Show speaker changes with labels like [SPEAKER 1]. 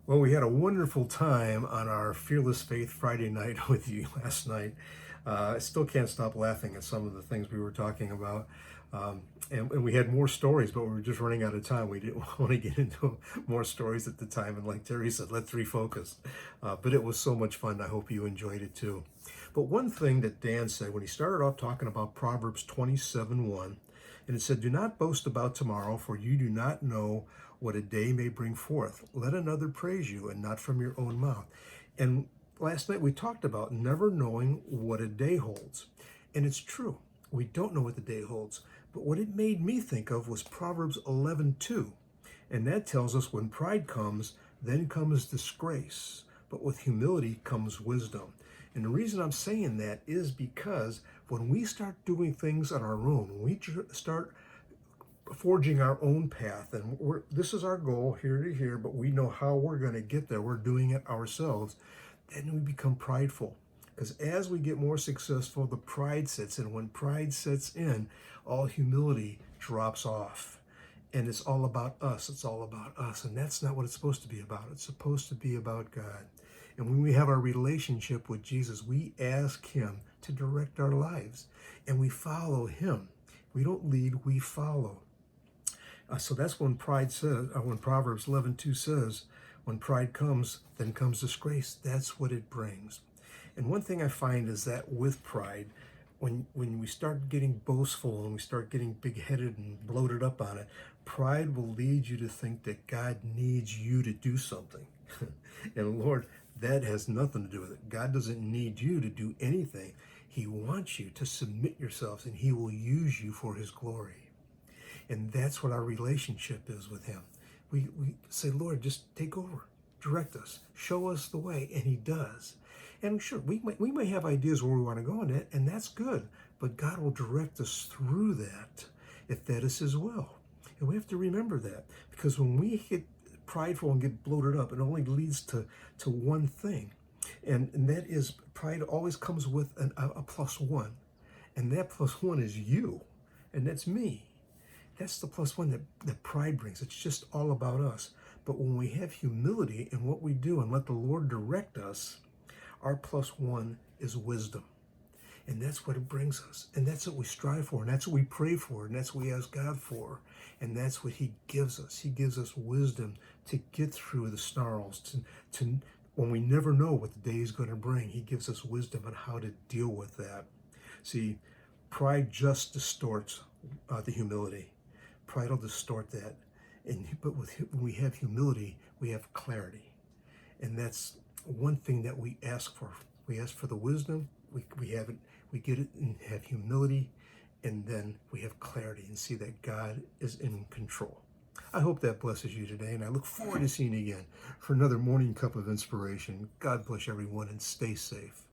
[SPEAKER 1] Well, we had a wonderful time on our Fearless Faith Friday night with you last night. I still can't stop laughing at some of the things we were talking about. And we had more stories, but we were just running out of time. We didn't want to get into more stories at the time. And like Terry said, let's refocus. But it was so much fun. I hope you enjoyed it too. But one thing that Dan said when he started off talking about Proverbs 27:1, and it said, "Do not boast about tomorrow, for you do not know what a day may bring forth. Let another praise you, and not from your own mouth." And last night we talked about never knowing what a day holds. And it's true. We don't know what the day holds. But what it made me think of was Proverbs 11:2. And that tells us when pride comes, then comes disgrace. But with humility comes wisdom. And the reason I'm saying that is because when we start doing things on our own, when we start forging our own path, and this is our goal here to here, but we know how we're going to get there, we're doing it ourselves, then we become prideful. Because as we get more successful, the pride sets in. When pride sets in, all humility drops off. And it's all about us. It's all about us. And that's not what it's supposed to be about. It's supposed to be about God. And when we have our relationship with Jesus, we ask Him to direct our lives. And we follow Him. We don't lead, we follow. So that's when pride says, when Proverbs 11:2 says, when pride comes, then comes disgrace. That's what it brings. And one thing I find is that with pride, when we start getting boastful and we start getting big-headed and bloated up on it, pride will lead you to think that God needs you to do something. And Lord, that has nothing to do with it. God doesn't need you to do anything. He wants you to submit yourselves, and He will use you for His glory. And that's what our relationship is with Him. We say, Lord, just take over, direct us, show us the way, and He does. And sure, we may have ideas where we want to go in it, and that's good, but God will direct us through that if that is His will. And we have to remember that, because when we get prideful and get bloated up, it only leads to one thing, and that is pride always comes with a plus one, and that plus one is you, and that's me. That's the plus one that pride brings. It's just all about us. But when we have humility in what we do and let the Lord direct us, our plus one is wisdom. And that's what it brings us. And that's what we strive for. And that's what we pray for. And that's what we ask God for. And that's what He gives us. He gives us wisdom to get through the snarls, to when we never know what the day is going to bring. He gives us wisdom on how to deal with that. See, pride just distorts the humility. Pride will distort that. But when we have humility, we have clarity. And that's one thing that we ask for. We ask for the wisdom, we have it, we get it and have humility, and then we have clarity and see that God is in control. I hope that blesses you today, and I look forward to seeing you again for another morning cup of inspiration. God bless everyone, and stay safe.